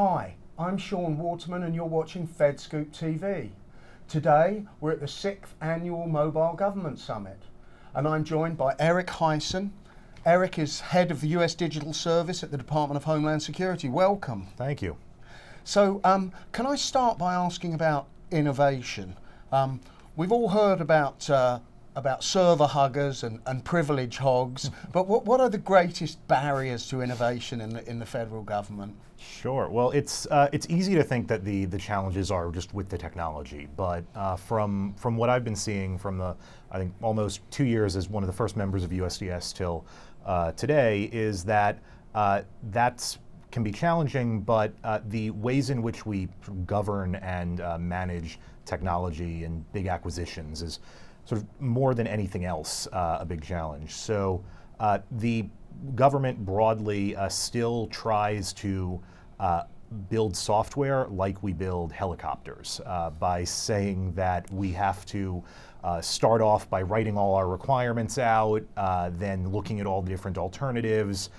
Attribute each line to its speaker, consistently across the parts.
Speaker 1: Hi, I'm Sean Waterman and you're watching FedScoop TV. Today we're at the 6th Annual Mobile Government Summit and I'm joined by Eric Hysen. Eric is head of the US Digital Service at the Department of Homeland Security. Welcome.
Speaker 2: Thank you.
Speaker 1: So can I start by asking about innovation? We've all heard about server huggers and privilege hogs, but what are the greatest barriers to innovation in the federal government?
Speaker 2: Sure. Well, it's easy to think that the challenges are just with the technology, but from what I've been seeing from the, I think, almost 2 years as one of the first members of USDS till today, is that that's can be challenging, but the ways in which we govern and manage technology and big acquisitions is sort of more than anything else a big challenge. So the government broadly still tries to build software like we build helicopters by saying that we have to start off by writing all our requirements out, then looking at all the different alternatives,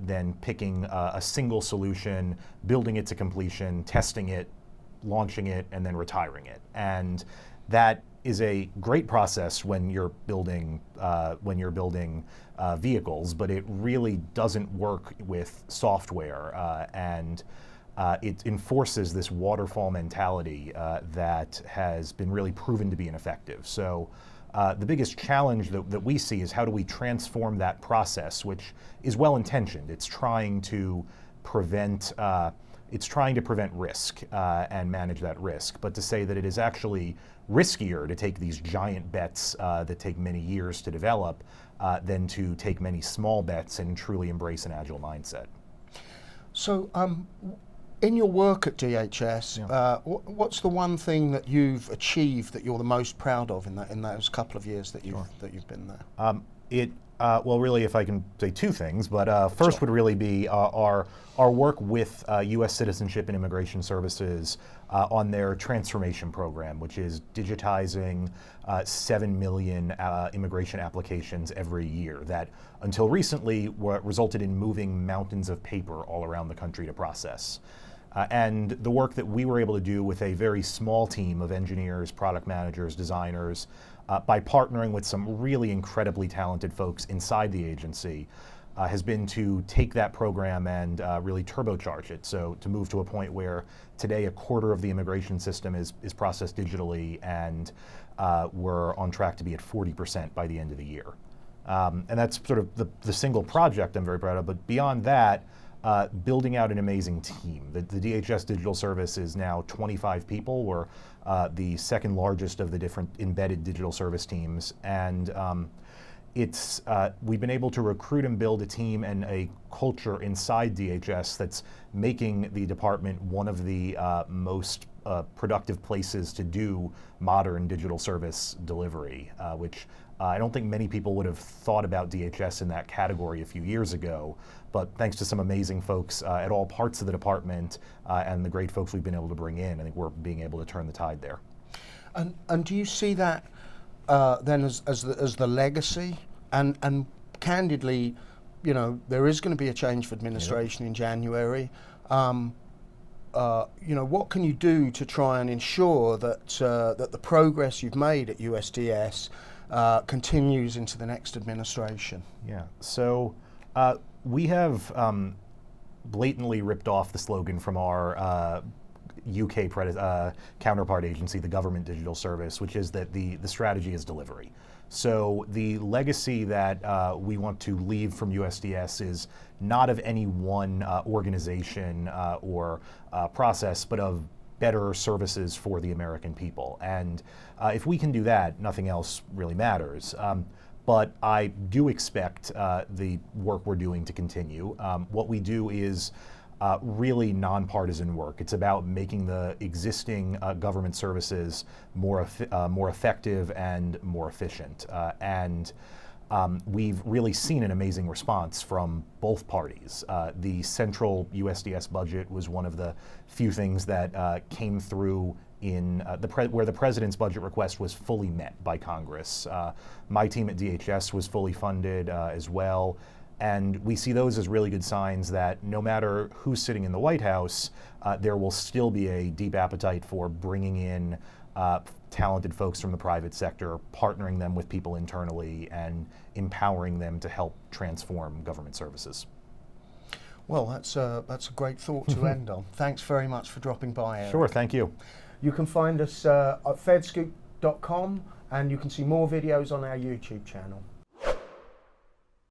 Speaker 2: then picking a single solution, building it to completion, testing it, launching it, and then retiring it. And that is a great process when you're building vehicles, but it really doesn't work with software, and it enforces this waterfall mentality that has been really proven to be ineffective. So the biggest challenge that we see is how do we transform that process, which is well-intentioned. It's trying to prevent risk and manage that risk, but to say that it is actually riskier to take these giant bets that take many years to develop than to take many small bets and truly embrace an agile mindset.
Speaker 1: So in your work at DHS, what's the one thing that you've achieved that you're the most proud of in those couple of years that you've been there?
Speaker 2: Well, really, if I can say two things, but first would really be our work with U.S. Citizenship and Immigration Services on their transformation program, which is digitizing 7 million immigration applications every year that, until recently, resulted in moving mountains of paper all around the country to process. And the work that we were able to do with a very small team of engineers, product managers, designers, by partnering with some really incredibly talented folks inside the agency, has been to take that program and really turbocharge it. So to move to a point where today a quarter of the immigration system is processed digitally, and we're on track to be at 40% by the end of the year. And that's sort of the single project I'm very proud of. But beyond that, building out an amazing team. The DHS Digital Service is now 25 people. We're the second largest of the different embedded digital service teams. And we've been able to recruit and build a team and a culture inside DHS that's making the department one of the most productive places to do modern digital service delivery, which I don't think many people would have thought about DHS in that category a few years ago, but thanks to some amazing folks at all parts of the department and the great folks we've been able to bring in, I think we're being able to turn the tide there.
Speaker 1: And do you see that then as the legacy? And candidly, you know, there is going to be a change of administration in January. You know, what can you do to try and ensure that that the progress you've made at USDS continues into the next administration?
Speaker 2: Yeah, so we have blatantly ripped off the slogan from our UK counterpart agency, the Government Digital Service, which is that the strategy is delivery. So the legacy that we want to leave from USDS is not of any one organization or process, but of better services for the American people. And if we can do that, nothing else really matters. But I do expect the work we're doing to continue. What we do is really nonpartisan work. It's about making the existing government services more effective and more efficient. And we've really seen an amazing response from both parties. The central USDS budget was one of the few things that came through in where the president's budget request was fully met by Congress. My team at DHS was fully funded as well. And we see those as really good signs that no matter who's sitting in the White House, there will still be a deep appetite for bringing in talented folks from the private sector, partnering them with people internally, and empowering them to help transform government services.
Speaker 1: Well, that's a great thought to end on. Thanks very much for dropping by, Eric.
Speaker 2: Sure, thank you.
Speaker 1: You can find us at fedscoop.com, and you can see more videos on our YouTube channel.